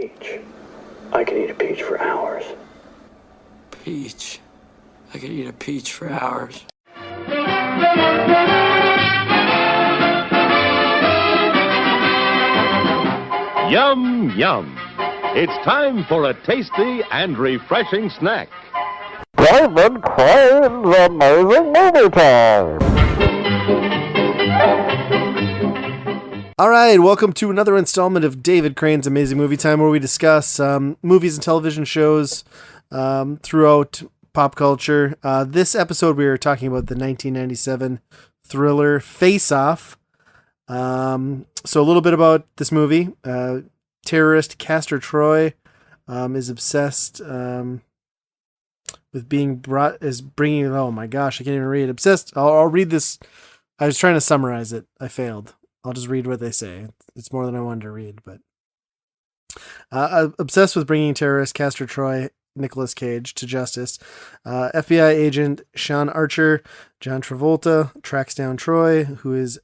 peach. I could eat a peach for hours. Peach. I could eat a peach for hours. Yum, yum. It's time for a tasty and refreshing snack. David Crane's Amazing Movie Time. All right, welcome to another installment of David Crane's Amazing Movie Time, where we discuss movies and television shows throughout pop culture. This episode, we are talking about the 1997 thriller Face Off. So a little bit about this movie. Terrorist Castor Troy is obsessed with bringing. Oh my gosh, I can't even read. Obsessed. I'll read this. I was trying to summarize it. I failed. I'll just read what they say. It's more than I wanted to read, but obsessed with bringing terrorist Castor Troy, Nicolas Cage, to justice. FBI agent Sean Archer, John Travolta, tracks down Troy, who is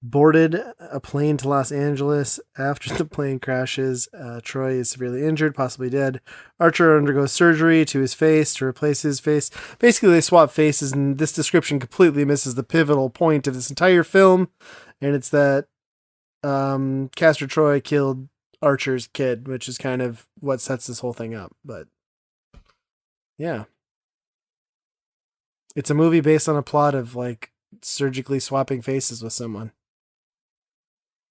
boarded a plane to Los Angeles. After the plane crashes, Troy is severely injured, possibly dead. Archer undergoes surgery to his face to replace his face. Basically, they swap faces, and this description completely misses the pivotal point of this entire film, and it's that Castor Troy killed Archer's kid, which is kind of what sets this whole thing up. But yeah, it's a movie based on a plot of like surgically swapping faces with someone.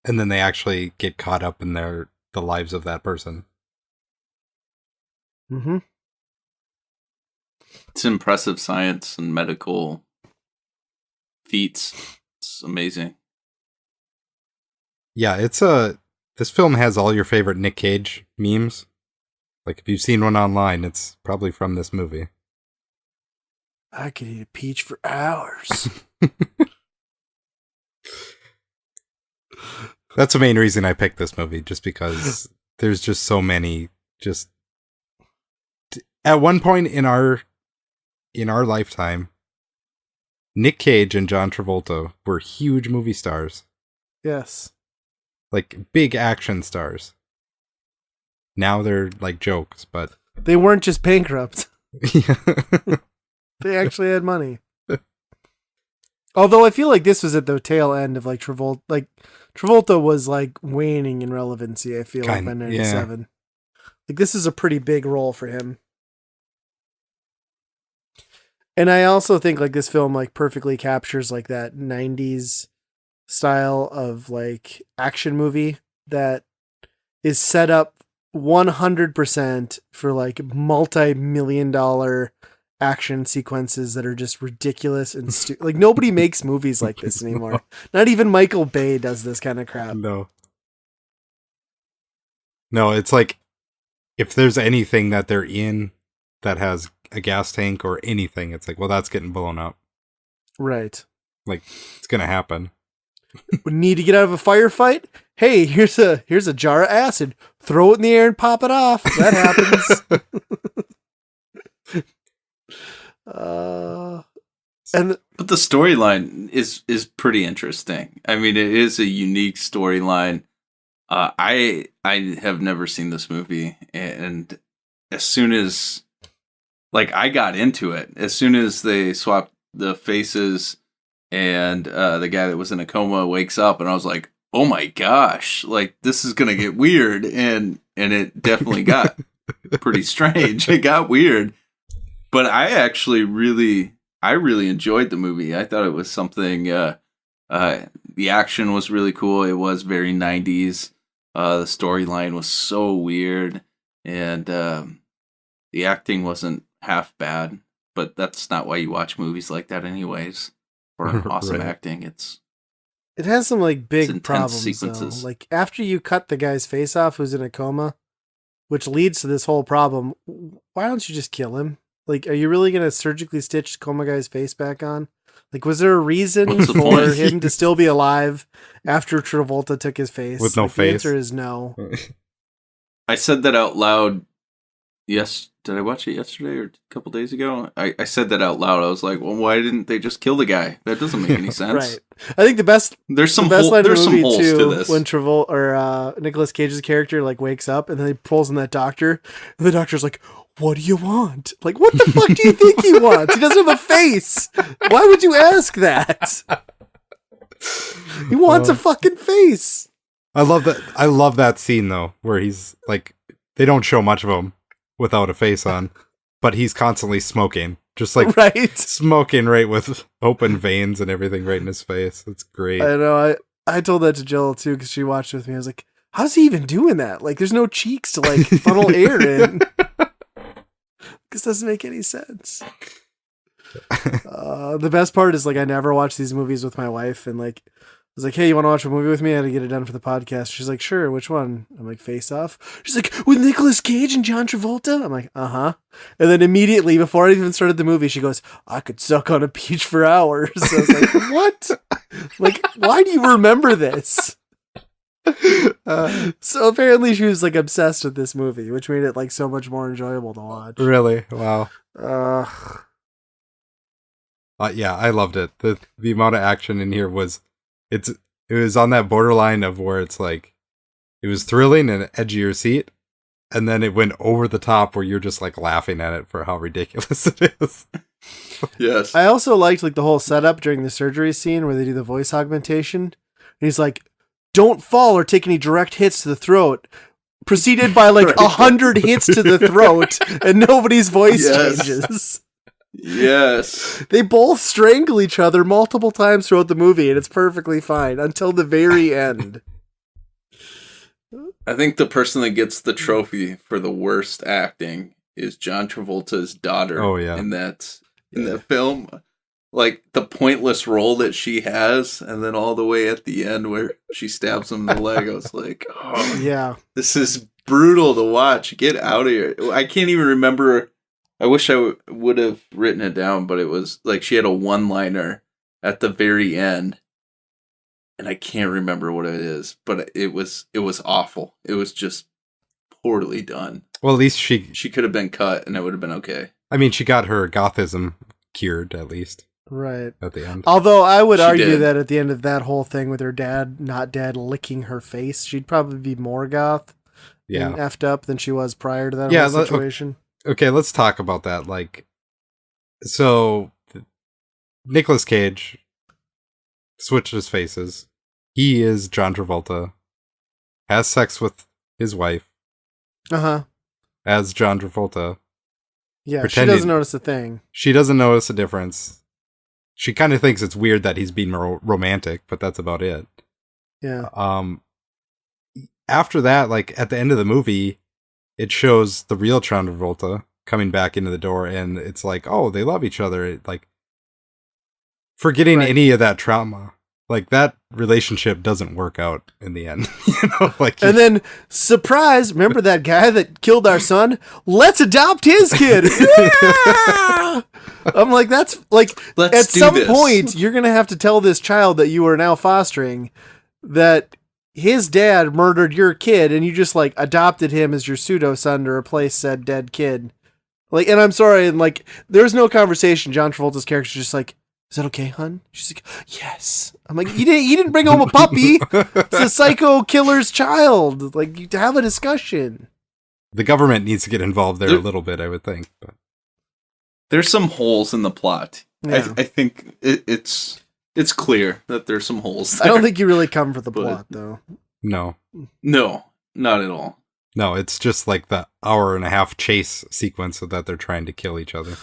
And then they actually get caught up in the lives of that person. Mm-hmm. It's impressive science and medical feats. It's amazing. Yeah, this film has all your favorite Nick Cage memes. Like, if you've seen one online, it's probably from this movie. I could eat a peach for hours. That's the main reason I picked this movie, just because there's just so many. Just at one point in our lifetime, Nick Cage and John Travolta were huge movie stars. Yes, like big action stars. Now they're like jokes, but they weren't just bankrupt. Yeah. They actually had money. Although I feel like this was at the tail end of like Travolta. Like Travolta was like waning in relevancy, I feel like by 97. Yeah. Like this is a pretty big role for him. And I also think like this film like perfectly captures like that 90s style of like action movie that is set up 100% for like multi-million-dollar action sequences that are just ridiculous and like nobody makes movies like this anymore. No. Not even Michael Bay does this kind of crap. No, it's like if there's anything that they're in that has a gas tank or anything, it's like, well, that's getting blown up. Right. Like it's gonna happen. We need to get out of a firefight. Hey, here's a jar of acid. Throw it in the air and pop it off. That happens. But the storyline is pretty interesting. I mean, it is a unique storyline. I have never seen this movie, and as soon as like I got into it, as soon as they swapped the faces and the guy that was in a coma wakes up, and I was like, oh my gosh, like this is gonna get weird, and it definitely got pretty strange. It got weird. But I actually really enjoyed the movie. I thought it was something, the action was really cool. It was very 90s. The storyline was so weird. And the acting wasn't half bad. But that's not why you watch movies like that anyways. For awesome right. Acting. It has some like big problems sequences. Though. Like after you cut the guy's face off who's in a coma, which leads to this whole problem, why don't you just kill him? Like, are you really going to surgically stitch coma guy's face back on? Like, was there a reason for him to still be alive after Travolta took his face? With no face? The answer is no. I said that out loud Yes, did I watch it yesterday or a couple days ago? I said that out loud. I was like, well, why didn't they just kill the guy? That doesn't make any sense. Right. I think the best There's some line of the there's some movie holes too, to this. when Travolta or Nicolas Cage's character like wakes up and then he pulls in that doctor, and the doctor's like, "What do you want?" Like, what the fuck do you think he wants? He doesn't have a face. Why would you ask that? He wants a fucking face. I love that. I love that scene though, where he's like, they don't show much of him without a face on, but he's constantly smoking, just like Right. smoking right with open veins and everything right in his face. It's great. I know. I told that to Jill too because she watched with me. I was like, "How's he even doing that? Like, there's no cheeks to like funnel air in. This doesn't make any sense." The best part is like I never watch these movies with my wife, and like I was like, "Hey, you want to watch a movie with me? I had to get it done for the podcast." She's like, "Sure, which one?" I'm like, "Face Off." She's like, "With Nicolas Cage and John Travolta?" I'm like, "Uh-huh." And then immediately before I even started the movie, she goes, "I could suck on a peach for hours." I was like, "What? Like, why do you remember this?" So apparently she was like obsessed with this movie, which made it like so much more enjoyable to watch. Really? Wow. Yeah, I loved it. The amount of action in here was, it was on that borderline of where it's like, it was thrilling and edge of your seat, and then it went over the top where you're just like laughing at it for how ridiculous it is. Yes. I also liked like the whole setup during the surgery scene where they do the voice augmentation. And he's like, "Don't fall or take any direct hits to the throat," preceded by like 100 hits to the throat, and nobody's voice changes. Yes. They both strangle each other multiple times throughout the movie, and it's perfectly fine until the very end. I think the person that gets the trophy for the worst acting is John Travolta's daughter. Oh, yeah. In that film. Like the pointless role that she has, and then all the way at the end where she stabs him in the leg, I was like, oh, Yeah. this is brutal to watch. Get out of here. I can't even remember. I wish I would have written it down, but it was like she had a one-liner at the very end, and I can't remember what it is, but it was awful. It was just poorly done. Well, at least she could have been cut, and it would have been okay. I mean, she got her gothism cured, at least. Right. At the end. Although I would She argue did. that at the end of that whole thing with her dad, not dead, licking her face, she'd probably be more goth and effed up than she was prior to that whole situation. Okay, let's talk about that. Like, so Nicolas Cage switches faces. He is John Travolta, has sex with his wife as John Travolta. Yeah, pretending- she doesn't notice a thing. She doesn't notice a difference. She kind of thinks it's weird that he's being romantic, but that's about it. Yeah. After that, like at the end of the movie, it shows the real John Travolta coming back into the door, and it's like, oh, they love each other. It, like, forgetting any of that trauma, like that relationship doesn't work out in the end. You know, like, and then surprise! Remember that guy that killed our son? Let's adopt his kid. Yeah! I'm like, that's like, Let's at do some this. point, you're gonna have to tell this child that you are now fostering that his dad murdered your kid, and you just like adopted him as your pseudo son to replace said dead kid. Like, and I'm sorry, and like, there's no conversation. John Travolta's character's just like, "Is that okay, hun?" She's like, "Yes." I'm like, you didn't bring home a puppy. It's a psycho killer's child. Like, you to have a discussion. the government needs to get involved there a little bit, I would think. But There's some holes in the plot. Yeah. I think it's clear that there's some holes there. I don't think you really come for the plot, though. no, not at all. no, it's just like the hour-and-a-half chase sequence so that they're trying to kill each other.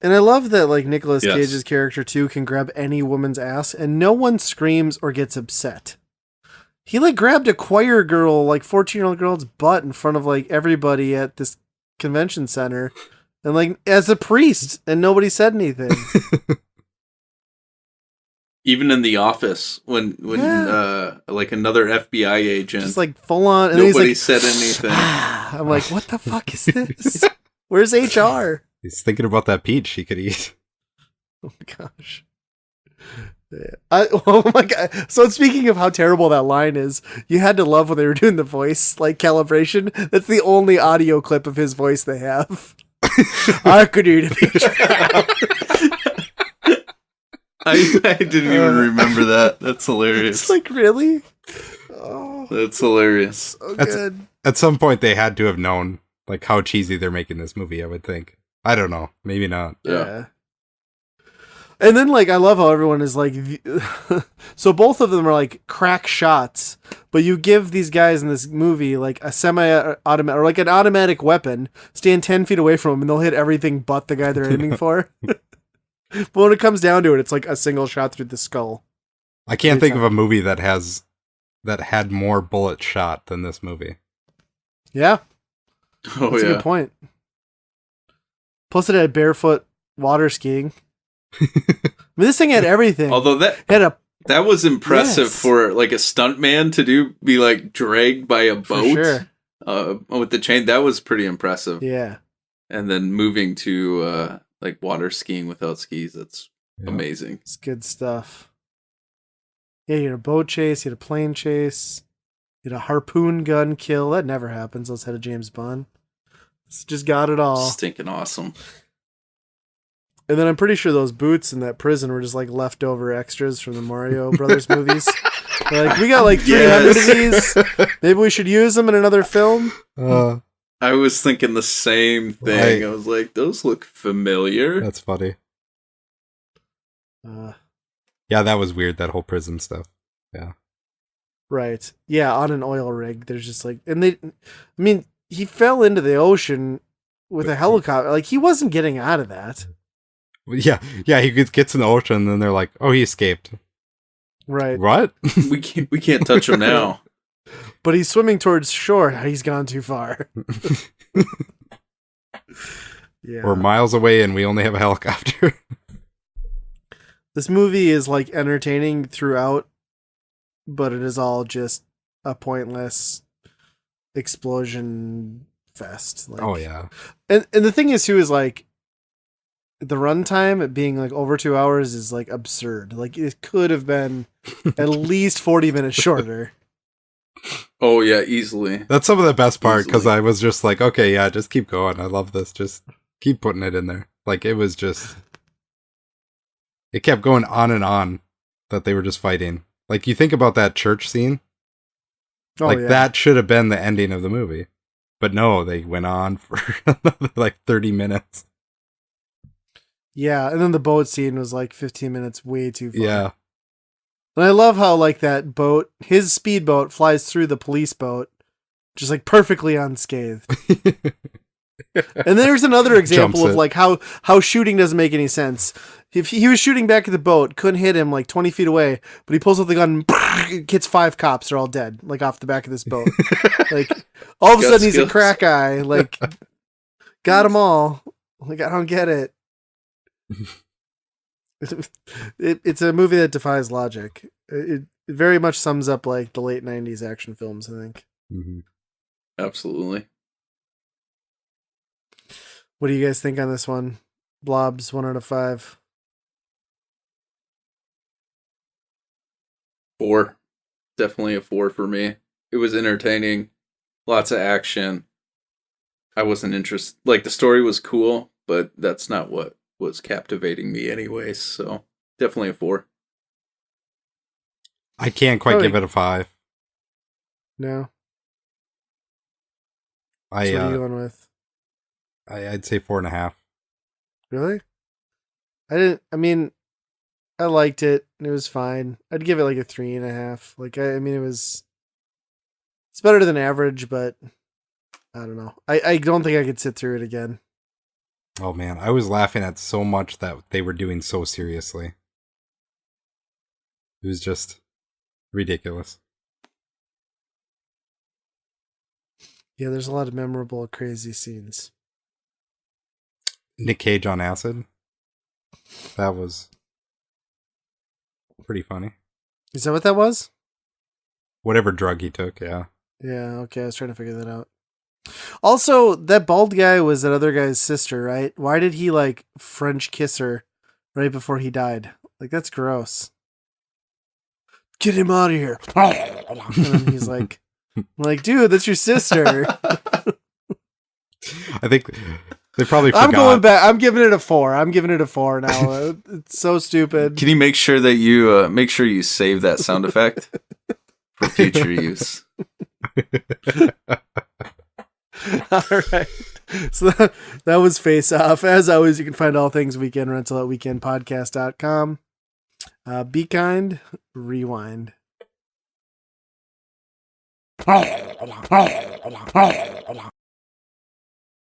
And I love that, like, Nicolas Yes. Cage's character, too, can grab any woman's ass, and no one screams or gets upset. He, like, grabbed a choir girl, like, 14-year-old girl's butt in front of, like, everybody at this convention center, and, like, as a priest, and nobody said anything. Even in the office, when Yeah. like another FBI agent, Just, like, full on, and nobody he's like, said anything. I'm like, what the fuck is this? Where's HR? He's thinking about that peach he could eat. Oh my gosh. Oh my god! So speaking of how terrible that line is, you had to love when they were doing the voice like calibration. That's the only audio clip of his voice they have. I could eat a peach. I didn't even remember that. That's hilarious. It's like, really? Oh, That's hilarious. so good. At some point, they had to have known like how cheesy they're making this movie. I would think. I don't know. Maybe not. Yeah. And then, like, I love how everyone is like, so both of them are like crack shots, but you give these guys in this movie like a semi-automatic or like an automatic weapon, stand 10 feet away from them, and they'll hit everything but the guy they're aiming for. But when it comes down to it, it's like a single shot through the skull. I can't think of a movie that had more bullets shot than this movie. Yeah. Oh, That's a good point. Plus, it had barefoot water skiing. I mean, this thing had everything. Although that was impressive for like a stuntman to be like dragged by a boat with the chain. That was pretty impressive. Yeah. And then moving to like water skiing without skis. That's amazing. It's good stuff. Yeah, you had a boat chase, you had a plane chase, you had a harpoon gun kill. That never happens outside of James Bond. It's just got it all. Stinking awesome. And then I'm pretty sure those boots in that prison were just like leftover extras from the Mario Brothers movies. They're like, we got like 300 of these. Maybe we should use them in another film. I was thinking the same thing. I was like, those look familiar. That's funny. Yeah, that was weird, that whole prison stuff. Yeah. Right. Yeah, on an oil rig. There's just like, and he fell into the ocean with a helicopter. Like, he wasn't getting out of that. Yeah, he gets in the ocean, and then they're like, "Oh, he escaped." Right. What? we can't touch him now. But he's swimming towards shore. He's gone too far. Yeah. We're miles away, and we only have a helicopter. This movie is like entertaining throughout, but it is all just a pointless explosion fest. Like, oh yeah. And the thing is too is like, the runtime at being like over 2 hours is like absurd. Like, it could have been at least 40 minutes shorter. Oh yeah, easily. That's some of the best part, because I was just like, okay, yeah, just keep going. I love this. Just keep putting it in there. Like, it was just, it kept going on and on that they were just fighting. Like, you think about that church scene. That should have been the ending of the movie. But no, they went on for another like 30 minutes. Yeah, and then the boat scene was like 15 minutes way too far. Yeah. And I love how like that boat, his speedboat flies through the police boat, just like perfectly unscathed. And there's another example of like how shooting doesn't make any sense. If he was shooting back at the boat, couldn't hit him like 20 feet away, but he pulls out the gun and hits 5 cops. They're all dead, like off the back of this boat. Like, all of a sudden he's a crack guy. Like, got them all. Like, I don't get it. It's a movie that defies logic. It very much sums up like the late 90s action films, I think. Mm-hmm. Absolutely. What do you guys think on this one? Blobs, 1 out of 5. 4. Definitely a 4 for me. It was entertaining. Lots of action. I wasn't interested. Like, the story was cool, but that's not what was captivating me anyways. So, definitely a 4. I can't quite give it a 5. No. So what are you going with? I'd say 4.5. Really? I liked it. It was fine. I'd give it like a 3.5. Like, it's better than average, but I don't know. I don't think I could sit through it again. Oh man, I was laughing at so much that they were doing so seriously. It was just ridiculous. Yeah, there's a lot of memorable, crazy scenes. Nick Cage on acid. That was pretty funny. Is that what that was? Whatever drug he took, yeah. Yeah, okay, I was trying to figure that out. Also, that bald guy was that other guy's sister, right? Why did he like French kiss her right before he died? Like, that's gross. get him out of here. And then he's like, dude, that's your sister. I think they probably forgot. I'm going back. I'm giving it a 4. I'm giving it a 4 now. It's so stupid. Can you make sure that you save that sound effect for future use? All right. So that was Face Off. As always, you can find all things Weekend Rental at weekendpodcast.com. Be kind, rewind.